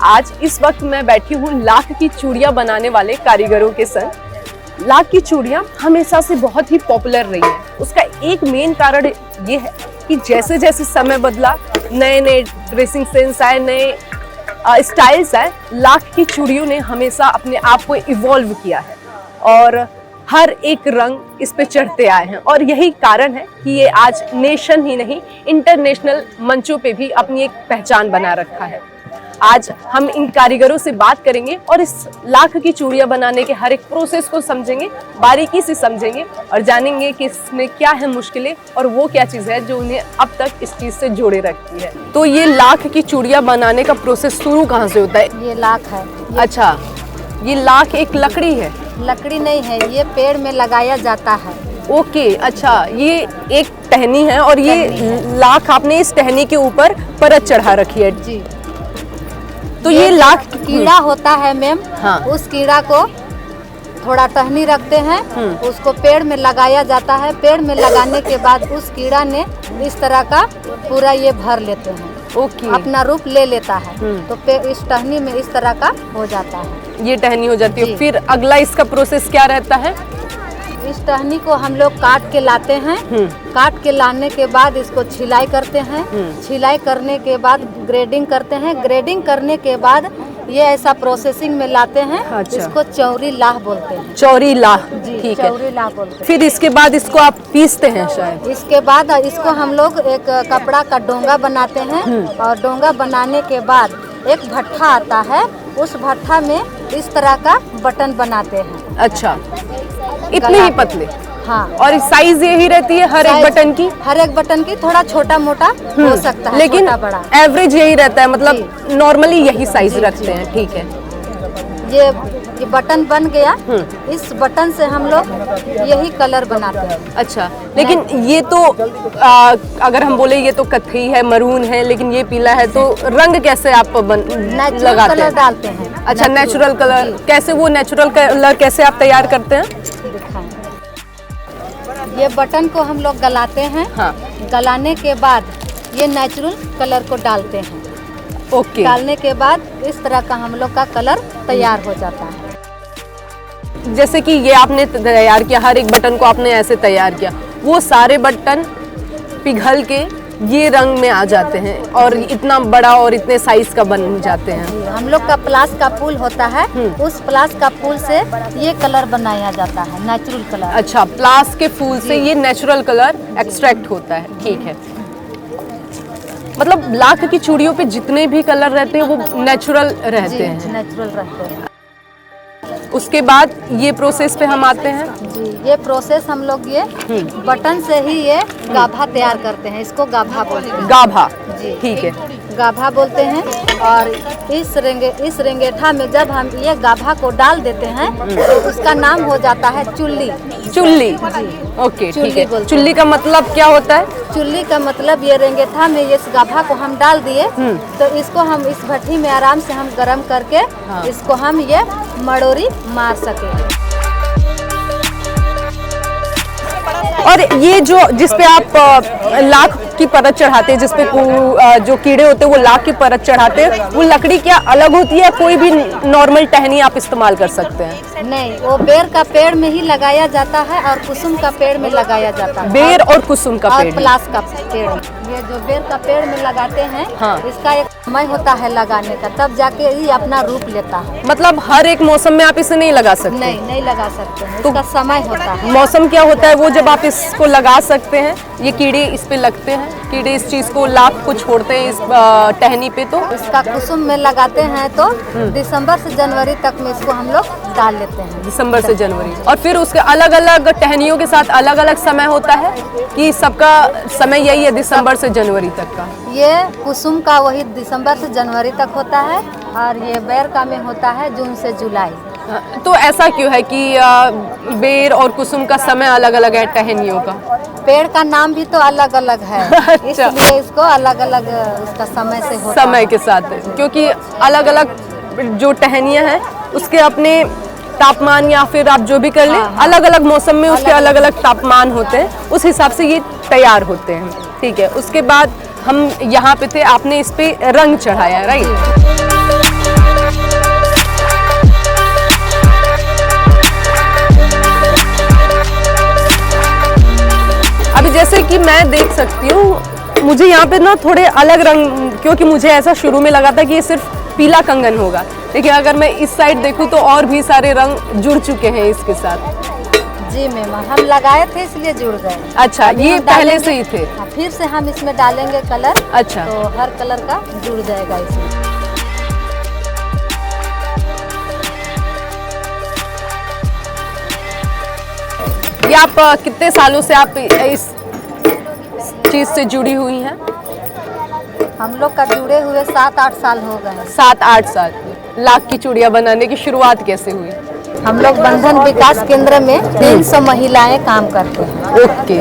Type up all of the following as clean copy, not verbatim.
आज इस वक्त मैं बैठी हूँ लाख की चूड़ियाँ बनाने वाले कारीगरों के संग। लाख की चूड़ियाँ हमेशा से बहुत ही पॉपुलर रही हैं। उसका एक मेन कारण ये है कि जैसे जैसे समय बदला, नए नए ड्रेसिंग सेंस आए, नए स्टाइल्स आए, लाख की चूड़ियों ने हमेशा अपने आप को इवॉल्व किया है और हर एक रंग इस पे चढ़ते आए हैं। और यही कारण है कि ये आज नेशन ही नहीं, इंटरनेशनल मंचों पे भी अपनी एक पहचान बना रखा है। आज हम इन कारीगरों से बात करेंगे और इस लाख की चूड़ियाँ बनाने के हर एक प्रोसेस को समझेंगे, बारीकी से समझेंगे और जानेंगे कि इसमें क्या है मुश्किलें और वो क्या चीज़ है जो उन्हें अब तक इस चीज़ से जोड़े रखती है। तो ये लाख की चूड़ियाँ बनाने का प्रोसेस शुरू कहाँ से होता है? ये लाख है। अच्छा, ये लाख एक लकड़ी है? लकड़ी नहीं है, ये पेड़ में लगाया जाता है। ओके, अच्छा, ये एक टहनी है और ये लाख आपने इस टहनी के ऊपर परत चढ़ा रखी है जी। तो ये लाख कीड़ा होता है मैम, हाँ। उस कीड़ा को थोड़ा टहनी रखते हैं, उसको पेड़ में लगाया जाता है। पेड़ में लगाने के बाद उस कीड़ा ने इस तरह का पूरा ये भर लेते हैं। ओके, अपना रूप ले लेता है तो इस टहनी में इस तरह का हो जाता है। ये टहनी हो जाती है। फिर अगला इसका प्रोसेस क्या रहता है? इस टहनी को हम लोग काट के लाते हैं। काट के लाने के बाद इसको छिलाई करते हैं। छिलाई करने के बाद ग्रेडिंग करते हैं। ग्रेडिंग करने के बाद ये ऐसा प्रोसेसिंग में लाते हैं। अच्छा। इसको चौरी लाह बोलते हैं। चौरी लाह, जी, ठीक है। चौरी लाह बोलते हैं। फिर इसके बाद इसको आप पीसते हैं शायद? इसके बाद इसको हम लोग एक कपड़ा का डोंगा बनाते हैं और डोंगा बनाने के बाद एक भट्ठा आता है, उस भट्ठा में इस तरह का बटन बनाते हैं। अच्छा, इतने ही पतले? हाँ। और साइज यही रहती है हर एक बटन की? हर एक बटन की थोड़ा छोटा मोटा हो सकता है, लेकिन छोटा बड़ा एवरेज यही रहता है, मतलब नॉर्मली यही साइज रखते हैं, ठीक है। ये बटन बन गया। इस बटन से हम लोग यही कलर बनाते हैं। अच्छा, लेकिन ये तो अगर हम बोले ये तो कत्थई है, मरून है, लेकिन ये पीला है, तो रंग कैसे आप लगाते कलर हैं? डालते हैं। अच्छा, नेचुरल कलर कैसे? वो नेचुरल कलर कैसे आप तैयार करते हैं? दिखाएं। ये बटन को हम लोग गलाते हैं। हाँ। गलाने के बाद ये नेचुरल कलर को डालते हैं। ओके। डालने के बाद इस तरह का हम लोग का कलर तैयार हो जाता है। जैसे कि ये आपने तैयार किया, हर एक बटन को आपने ऐसे तैयार किया, वो सारे बटन पिघल के ये रंग में आ जाते हैं और इतना बड़ा और इतने साइज का बन जाते हैं। हम लोग का प्लास का फूल होता है, उस प्लास का फूल से ये कलर बनाया जाता है, नेचुरल कलर। अच्छा, प्लास के फूल से ये नेचुरल कलर एक्सट्रैक्ट होता है, ठीक है। मतलब लाख की चूड़ियों पे जितने भी कलर रहते हैं वो नेचुरल रहते हैं? नेचुरल रहते हैं। उसके बाद ये प्रोसेस पे हम आते हैं जी। ये प्रोसेस हम लोग ये बटन से ही ये गाभा तैयार करते हैं। इसको गाभा बोलते हैं। गाभा, जी, ठीक है। गाभा बोलते हैं। और इस रेंगेठा में जब हम ये गाभा को डाल देते हैं तो उसका नाम हो जाता है चुल्ली। चुल्ली, ओके, ठीक है। चुल्ली का मतलब क्या होता है? चुल्ली का मतलब ये रेंगेठा में इस गाभा को हम डाल दिए तो इसको हम इस भट्टी में आराम से हम गरम करके इसको हम ये मड़ोरी मार सके। और ये जो जिसपे आप लाख की परत चढ़ाते हैं, जिसपे जो कीड़े होते हैं वो लाख की परत चढ़ाते हैं, वो लकड़ी क्या अलग होती है? कोई भी नॉर्मल टहनी आप इस्तेमाल कर सकते हैं? नहीं, वो बेर का पेड़ में ही लगाया जाता है और कुसुम का पेड़ में लगाया जाता है। बेर और कुसुम का पेड़, और प्लास का पेड़। ये जो बेर का पेड़ में लगाते हैं, हाँ। इसका एक समय होता है लगाने का, तब जाके ये अपना रूप लेता है। मतलब हर एक मौसम में आप इसे नहीं लगा सकते? नहीं लगा सकते हैं, तो इसका समय होता है। मौसम क्या होता है वो जब आप इसको लगा सकते हैं? ये कीड़े इस पे लगते हैं, कीड़े इस चीज को लाख को छोड़ते हैं इस टहनी पे, तो इसका कुसुम में लगाते हैं तो दिसंबर से जनवरी तक में इसको हम लोग डाल लेते हैं। दिसंबर से जनवरी। और फिर उसके अलग अलग टहनियों के साथ अलग अलग समय होता है कि सबका समय यही है दिसंबर से जनवरी तक का? ये कुसुम का वही दिसंबर से जनवरी तक होता है और ये बेर का में होता है जून से जुलाई। तो ऐसा क्यों है कि बेर और कुसुम का समय अलग अलग है टहनियों का? पेड़ का नाम भी तो अलग अलग है। अच्छा। इसलिए इसको अलग अलग उसका समय से होता समय है। के साथ है, क्योंकि अलग अलग जो टहनियाँ हैं उसके अपने तापमान या फिर आप जो भी कर लें, अलग अलग मौसम में उसके अलग अलग तापमान होते हैं, उस हिसाब से ये तैयार होते हैं। ठीक है, उसके बाद हम यहाँ पे थे, आपने इस पे रंग चढ़ाया, राइट? अभी जैसे कि मैं देख सकती हूँ, मुझे यहाँ पे ना थोड़े अलग रंग, क्योंकि मुझे ऐसा शुरू में लगा था कि ये सिर्फ पीला कंगन होगा, लेकिन अगर मैं इस साइड देखूँ तो और भी सारे रंग जुड़ चुके हैं इसके साथ। जी मैम, हम लगाए थे इसलिए जुड़ गए। अच्छा, ये पहले से ही थे? फिर से हम इसमें डालेंगे कलर। अच्छा, तो हर कलर का जुड़ जाएगा इसमें। ये आप कितने सालों से आप इस चीज से जुड़ी हुई हैं? हम लोग का जुड़े हुए 7-8 साल हो गए। 7-8 साल। लाख की चूड़ियाँ बनाने की शुरुआत कैसे हुई? हम लोग बंधन विकास केंद्र में 300 महिलाएं काम करते हैं। ओके,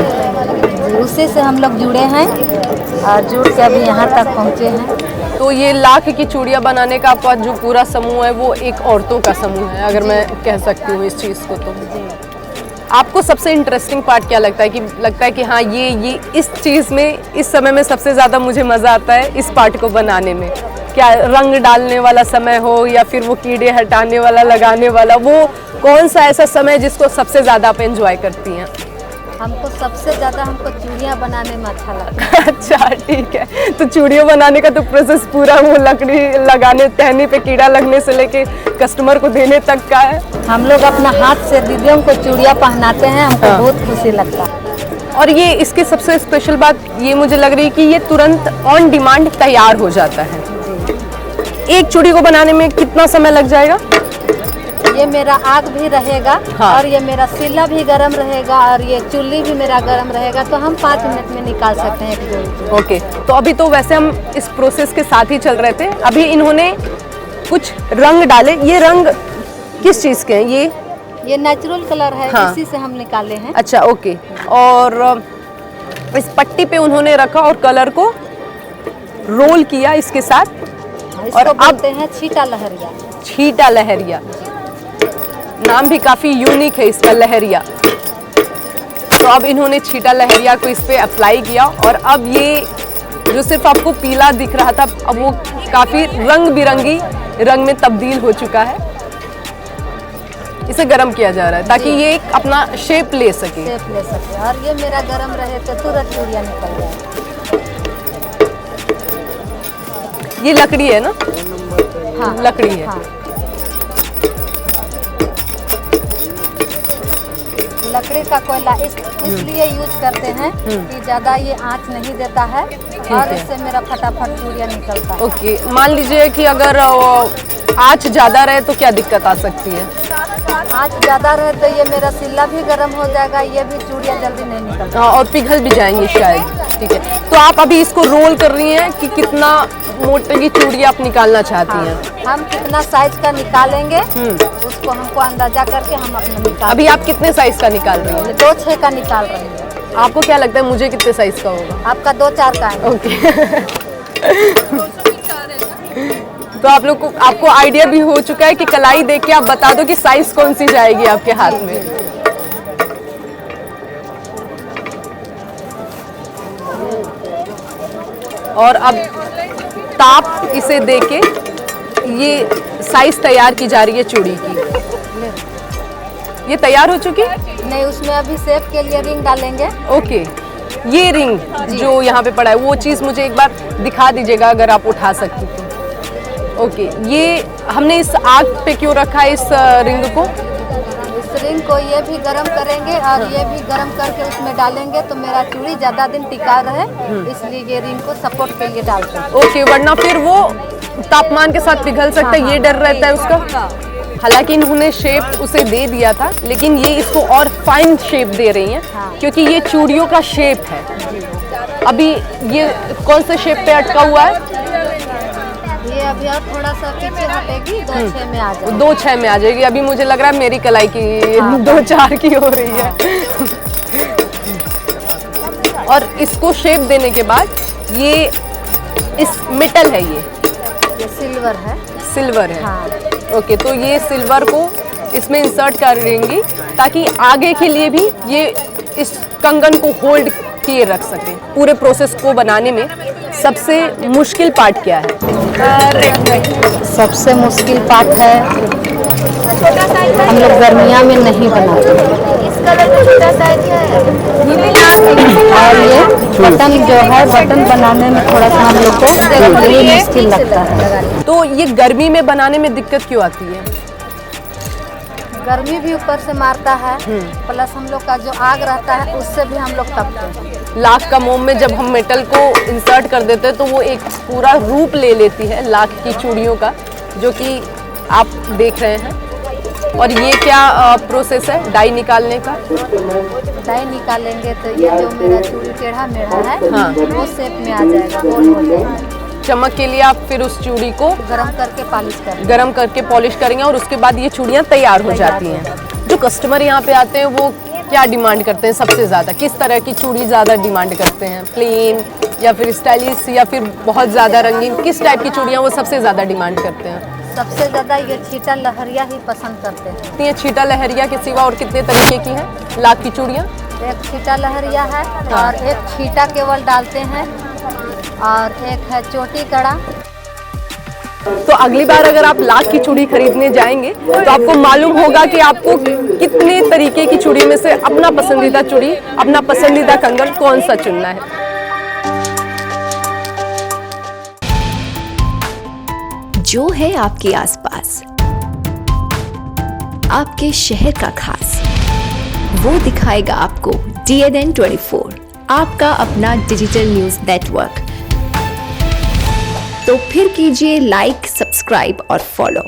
उसी से हम लोग जुड़े हैं और जुड़ के अभी यहाँ तक पहुँचे हैं। तो ये लाख की चूड़ियाँ बनाने का आपका जो पूरा समूह है वो एक औरतों का समूह है, अगर मैं कह सकती हूँ इस चीज़ को। तो आपको सबसे इंटरेस्टिंग पार्ट क्या लगता है कि हाँ ये इस चीज़ में इस समय में सबसे ज़्यादा मुझे मज़ा आता है इस पार्ट को बनाने में? क्या रंग डालने वाला समय हो या फिर वो कीड़े हटाने वाला, लगाने वाला, वो कौन सा ऐसा समय जिसको सबसे ज़्यादा आप एंजॉय करती हैं? हमको सबसे ज़्यादा चूड़ियाँ बनाने में अच्छा लगता है। अच्छा, ठीक है। तो चूड़ियाँ बनाने का तो प्रोसेस पूरा वो लकड़ी लगाने, टहनी पे कीड़ा लगने से लेके कस्टमर को देने तक का है। हम लोग अपना हाथ से दीदियों को चूड़ियाँ पहनाते हैं, हमको बहुत खुशी लगता है। और ये इसकी सबसे स्पेशल बात ये मुझे लग रही है कि ये तुरंत ऑन डिमांड तैयार हो जाता है। एक चूड़ी को बनाने में कितना समय लग जाएगा? ये मेरा आग भी रहेगा। हाँ। और ये मेरा सिला भी गरम रहेगा और ये चुल्ली भी मेरा गरम रहेगा, तो हम 5 मिनट में निकाल सकते हैं एक जोड़ी। ओके, तो अभी तो वैसे हम इस प्रोसेस के साथ ही चल रहे थे, अभी इन्होंने कुछ रंग डाले। ये रंग किस चीज़ के हैं? ये नेचुरल कलर है। हाँ। इसी से हम निकाले हैं। अच्छा, ओके। और इस पट्टी पे उन्होंने रखा और कलर को रोल किया इसके साथ, और अब बोलते हैं छीटा लहरिया। छीटा लहरिया, नाम भी काफ़ी यूनिक है इसका, लहरिया। तो अब इन्होंने छीटा लहरिया को इस पे अप्लाई किया और अब ये जो सिर्फ आपको पीला दिख रहा था, अब वो काफ़ी रंग बिरंगी रंग में तब्दील हो चुका है। इसे गर्म किया जा रहा है ताकि ये एक अपना शेप ले सके। और ये मेरा गर्म रहे तो तुरंत चूड़ियाँ निकल जाए। ये लकड़ी है ना? हाँ, लकड़ी है। हाँ। लकड़ी का कोयला इसलिए यूज करते हैं कि ज़्यादा ये आंच नहीं देता है और इससे मेरा फटाफट चूड़ियाँ निकलता है। ओके, मान लीजिए कि अगर आंच ज़्यादा रहे तो क्या दिक्कत आ सकती है? आंच ज़्यादा रहे तो ये मेरा सिल्ला भी गर्म हो जाएगा, ये भी चूड़ियाँ जल्दी नहीं निकलती। हाँ, और पिघल भी जाएंगी शायद। ठीक है, तो आप अभी इसको रोल कर रही हैं कि कितना मोटे की चूड़ी आप निकालना चाहती हैं? हम कितना साइज का निकालेंगे उसको हमको अंदाजा करके हम अपना निकाल। अभी आप कितने साइज का निकाल रही हैं? 2-6 का निकाल रही हैं। आपको क्या लगता है मुझे कितने साइज का होगा? आपका 2-4 का है। ओके। तो आप लोग को, आपको आइडिया भी हो चुका है कि कलाई देख के आप बता दो कि साइज कौन सी जाएगी आपके हाथ में। और अब ताप इसे देके ये साइज तैयार की जा रही है चूड़ी की। ये तैयार हो चुकी? नहीं, उसमें अभी शेप के लिए रिंग डालेंगे। ओके, ये रिंग जो यहाँ पे पड़ा है वो चीज़ मुझे एक बार दिखा दीजिएगा अगर आप उठा सकती तो। ओके, ये हमने इस आग पे क्यों रखा है इस रिंग को? इस रिंग को ये भी गरम करेंगे और ये भी गरम करके उसमें डालेंगे तो मेरा चूड़ी ज़्यादा दिन टिका रहे, इसलिए ये रिंग को सपोर्ट के लिए डालते हैं। ओके, वरना फिर वो तापमान के साथ पिघल सकता है। ये डर रहता है उसका। हालांकि इन्होंने शेप उसे दे दिया था, लेकिन ये इसको और फाइन शेप दे रही हैं क्योंकि ये चूड़ियों का शेप है। अभी ये कौन से शेप पे अटका हुआ है? ये ये अभी और थोड़ा सा पीछे हटेगी, 2-6 में आ जाएगी। 2-6 में आ जाएगी। अभी मुझे लग रहा है मेरी कलाई की 2-4 की हो रही है। और इसको शेप देने के बाद ये इस मेटल है, ये सिल्वर है। सिल्वर है। हाँ। ओके, तो ये सिल्वर को इसमें इंसर्ट कर देंगी ताकि आगे के लिए भी ये इस कंगन को होल्ड किए रख सके। पूरे प्रोसेस को बनाने में सबसे मुश्किल पार्ट क्या है? सबसे मुश्किल पार्ट है, हम लोग गर्मियाँ में नहीं बनाते। और ये बटन जो है, बटन बनाने में थोड़ा सा हम लोग को मुश्किल लगता है। तो ये गर्मी में बनाने में दिक्कत क्यों आती है? गर्मी भी ऊपर से मारता है, प्लस हम लोग का जो आग रहता है उससे भी हम लोग तपते हैं। लाख का मोम में जब हम मेटल को इंसर्ट कर देते हैं तो वो एक पूरा रूप ले लेती है लाख की चूड़ियों का, जो कि आप देख रहे हैं। और ये क्या प्रोसेस है डाई निकालने का? डाई निकालेंगे तो ये जो मेरा चूड़ी टेढ़ा मेढ़ा है, हाँ। वो शेप में आ जाएगा, गोल हो जाएगा। चमक के लिए आप फिर उस चूड़ी को गरम करके पॉलिश करेंगे। गरम करके पॉलिश करेंगे और उसके बाद ये चूड़ियाँ तैयार हो जाती हैं। जो कस्टमर यहाँ पे आते हैं वो क्या डिमांड करते हैं सबसे ज़्यादा? किस तरह की चूड़ी ज़्यादा डिमांड करते हैं? प्लेन या फिर स्टाइलिश या फिर बहुत ज़्यादा रंगीन? किस टाइप की चूड़ियाँ वो सबसे ज़्यादा डिमांड करते हैं? सबसे ज़्यादा ये छीटा लहरिया ही पसंद करते हैं। ये छीटा लहरिया के सिवा और कितने तरीके की हैं लाख की चूड़ियाँ? एक छीटा लहरिया है और एक छीटा केवल डालते हैं और एक है चोटी कड़ा। तो अगली बार अगर आप लाख की चूड़ी खरीदने जाएंगे तो आपको मालूम होगा कि आपको कितने तरीके की चूड़ी में से अपना पसंदीदा चूड़ी, अपना पसंदीदा कंगन कौन सा चुनना है। जो है आपके आसपास, आपके शहर का खास, वो दिखाएगा आपको DNN 24, आपका अपना डिजिटल न्यूज नेटवर्क। तो फिर कीजिए लाइक, सब्सक्राइब और फॉलो।